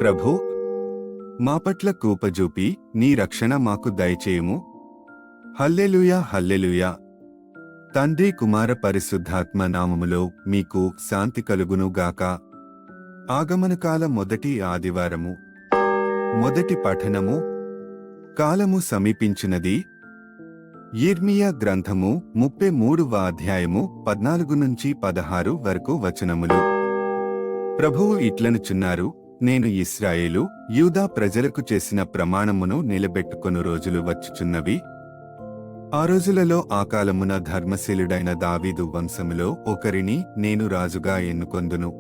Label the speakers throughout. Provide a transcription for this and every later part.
Speaker 1: ప్రభూ, మా పట్ల కృపజూపి నీ రక్షణ మాకు దయచేయుము. హల్లెలూయా, హల్లెలూయా. తండ్రి, కుమార, పరిశుద్ధాత్మ నామములో మీకు శాంతి కలుగును గాక. ఆగమనకాల మొదటి ఆదివారము. మొదటి పఠనము. కాలము సమీపించినది. యిర్మీయా గ్రంథము 33వ అధ్యాయము 14 నుంచి 16 వరకు వచనములు. ప్రభువు ఇట్లనుచున్నారు, నేను ఇశ్రాయేలు, యూదా ప్రజలకు చేసిన ప్రమాణమును నిలబెట్టుకొను రోజులు వచ్చుచున్నవి. ఆ రోజులలో ఆ కాలమున ధర్మశీలుడైన దావీదు వంశములో ఒకరిని నేను రాజుగా ఎన్నుకొందును.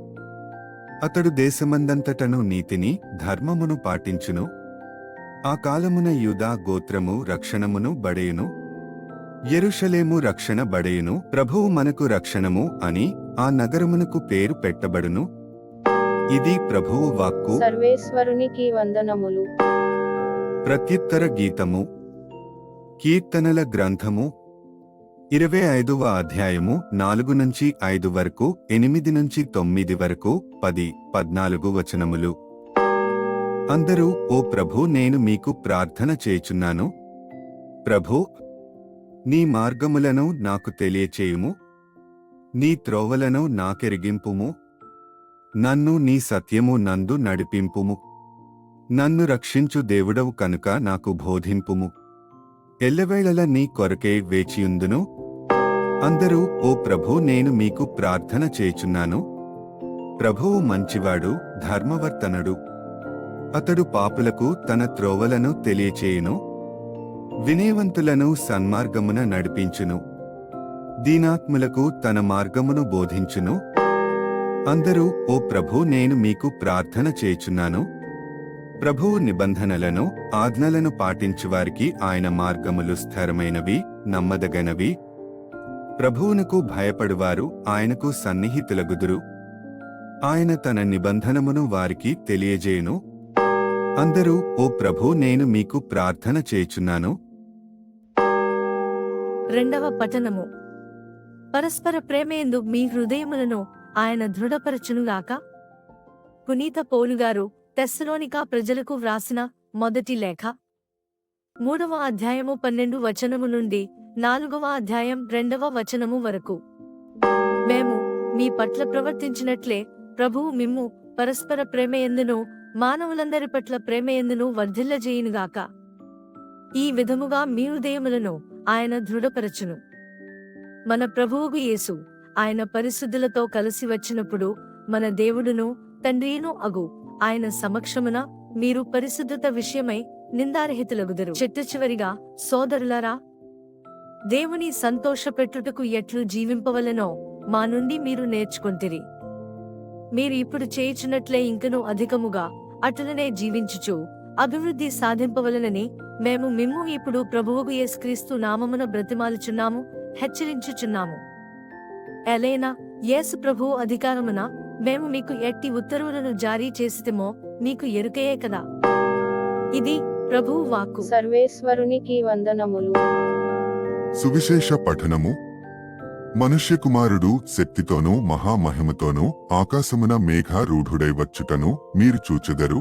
Speaker 1: అతడు దేశమందంతటను నీతిని, ధర్మమును పాటించును. ఆ కాలమున యూదా గోత్రము రక్షణమును బడయును, యెరూషలేము రక్షణ బడయును. ప్రభువు మనకు రక్షణము అని ఆ నగరమునకు పేరు పెట్టబడును. ఇది ప్రభువు వాక్కు.
Speaker 2: సర్వేశ్వరునికి వందనములు.
Speaker 1: ప్రత్యుత్తర గీతము. కీర్తనల గ్రంథము 25వ అధ్యాయము 4 నుంచి 5 వరకు, 8 నుంచి 9 వరకు, 10, 14 వచనములు. అందరూ, ఓ ప్రభూ, నేను మీకు ప్రార్థన చేయుచున్నాను. ప్రభూ, నీ మార్గములను నాకు తెలియచేయుము, నీ త్రోవలను నాకెరిగింపుము. నన్ను నీ సత్యము నందు నడిపింపుము. నన్ను రక్షించు దేవుడవు కనుక నాకు బోధింపుము. ఎల్లవేళల నీ కొరకే వేచియుందును. అందరూ, ఓ ప్రభూ, నేను మీకు ప్రార్థన చేయుచున్నాను. ప్రభువు మంచివాడు, ధర్మవర్తనుడు. అతడు పాపులకు తన త్రోవలను తెలియచేయును, వినయవంతులను సన్మార్గమున నడిపించును, దీనాత్ములకు తన మార్గమును బోధించును. అందరూ, ఓ ప్రభూ, నేను మీకు ప్రార్థన చేయుచున్నాను. ప్రభువు నిబంధనలను, ఆజ్ఞలను పాటించువారికి ఆయన మార్గములు స్థిరమైనవి, నమ్మదగనవి. ప్రభువునకు భయపడువారు ఆయనకు సన్నిహితులగుదురు. ఆయన తన నిబంధనమును వారికి తెలియజేయును. అందరూ, ఓ ప్రభూ, నేను మీకు ప్రార్థన చేయుచున్నాను.
Speaker 3: రెండవ పఠనము. పరస్పర ప్రేమయందు మీ హృదయములను ఆయన దృఢపరచునుగాక. పునీత పౌలుగారు తెస్సలోనికా ప్రజలకు వ్రాసిన మొదటి లేఖ, 3వ అధ్యాయము 12 వచనము నుండి 4వ అధ్యాయం 2వ వచనము వరకు. మేము మీ పట్ల ప్రవర్తించినట్లే ప్రభువు మిమ్ము పరస్పర ప్రేమయందును మానవులందరి పట్ల ప్రేమయందును వర్ధిల్లజేయునుగాక. ఈ విధముగా మీ హృదయములను ఆయన దృఢపరచును. మన ప్రభువుగు యేసు ఆయన పరిశుద్ధులతో కలిసి వచ్చినప్పుడు మన దేవుడును తండ్రియును అగు ఆయన సమక్షమున మీరు పరిశుద్ధత విషయమై నిందారహితులగుదరు. చిట్టచివరిగా సోదరులారా, దేవుని సంతోషపెట్టుటకు ఎట్లు జీవింపవలెనో మా నుండి మీరు నేర్చుకొంటిరి. మీరు ఇప్పుడు చేయుచున్నట్లే ఇంకనూ అధికముగా అటులనే జీవించుచు అభివృద్ధి సాధింపవలనని మేము మిమ్ము ఇప్పుడు ప్రభువుగు యేసుక్రీస్తు నామమున బ్రతిమాలుచున్నాము, హెచ్చరించుచున్నాము. ఎలైనా యేసు ప్రభువు అధికారమున మేము మీకు ఎట్టి ఉత్తర్వులను జారీ చేసితేమో మీకు ఎరుకయే కదా. ఇది ప్రభువు వాక్కు.
Speaker 2: సర్వేశ్వరునికి వందనములు.
Speaker 4: సువిశేష పఠనము. మనుష్యకుమారుడు శక్తితోనూ మహామహిమతోనూ ఆకాశమున మేఘారూఢుడై వచ్చుటను మీరు చూచెదరు.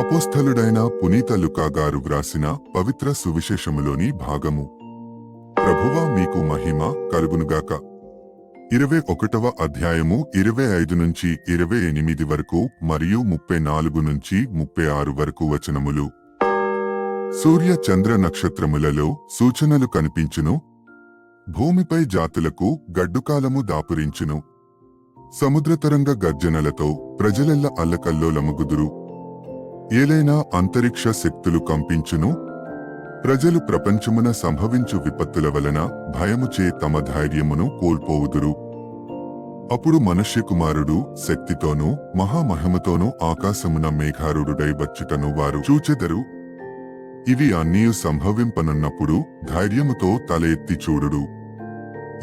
Speaker 4: అపోస్తలుడైన పునీత లుకా గారు వ్రాసిన పవిత్ర సువిశేషములోని భాగము. ప్రభువా మీకు మహిమ కలుగునుగాక. 21వ అధ్యాయము 25 నుంచి 28 వరకు మరియు 34 నుంచి 36 వరకు వచనములు. సూర్య చంద్ర నక్షత్రములలో సూచనలు కనిపించును. భూమిపై జాతులకు గడ్డుకాలము దాపురించును. సముద్రతరంగ గర్జనలతో ప్రజలెల్ల అల్లకల్లోలమగుదురు. ఏలైనా అంతరిక్ష శక్తులు కంపించును. ప్రజలు ప్రపంచమున సంభవించు విపత్తుల వలన భయముచే తమ ధైర్యమును కోల్పోవుదురు. అప్పుడు మనుష్యకుమారుడు శక్తితోనూ మహామహిమతోనూ ఆకాశమున మేఘారూఢుడై వచ్చుటను వారు చూచెదరు. ఇవి అన్నీ సంభవింపనున్నప్పుడు ధైర్యముతో తల ఎత్తి చూడుడు.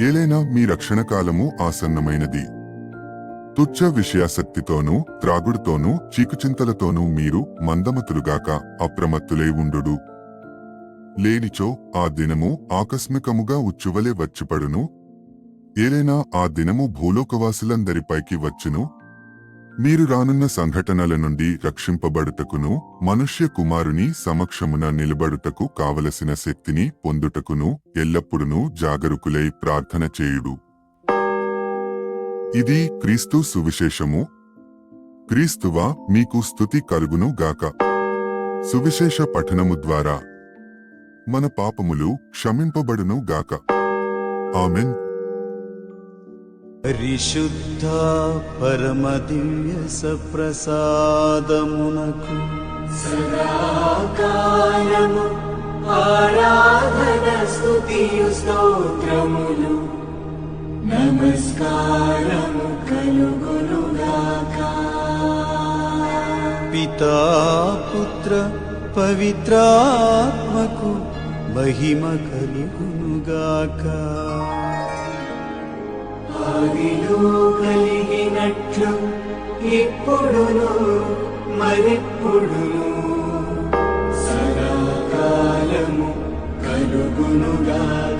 Speaker 4: ఏలైనా మీ రక్షణకాలము ఆసన్నమైనది. తుచ్చ విషయాసక్తితోనూ త్రాగుడుతోనూ చీకుచింతలతోనూ మీరు మందమతులుగాక అప్రమత్తులై ఉండుడు. లేనిచో ఆ దినము ఆకస్మికముగా ఉచ్చువలే వచ్చిపడును. ఏలైనా ఆ దినము భూలోకవాసులందరిపైకి వచ్చును. మీరు రానున్న సంఘటనల నుండి రక్షింపబడుటకును మనుష్య కుమారుని సమక్షమున నిలబడుటకు కావలసిన శక్తిని పొందుటకును ఎల్లప్పుడూ జాగరూకులై ప్రార్థన చేయుడు. ఇది క్రీస్తు సువిశేషము. క్రీస్తువా మీకు స్తుతి కలుగును గాక. సువిశేష పఠనము ద్వారా మన పాపములు క్షమింపబడును గాక. ఆమెన్.
Speaker 5: పరిశుద్ధ పరమ దివ్య సప్రసాదమునకు
Speaker 6: సదాకాలము ఆరాధన స్తుతియు స్తోత్రములు నమస్కారము కలుగునుగాక.
Speaker 5: పితా పుత్ర పవిత్రాత్మకు మహిమ కలుగునుగాక.
Speaker 6: ఆదిలో కలిగినట్లు ఇప్పుడును మరెప్పుడును సదాకాలము కలుగునుగాక.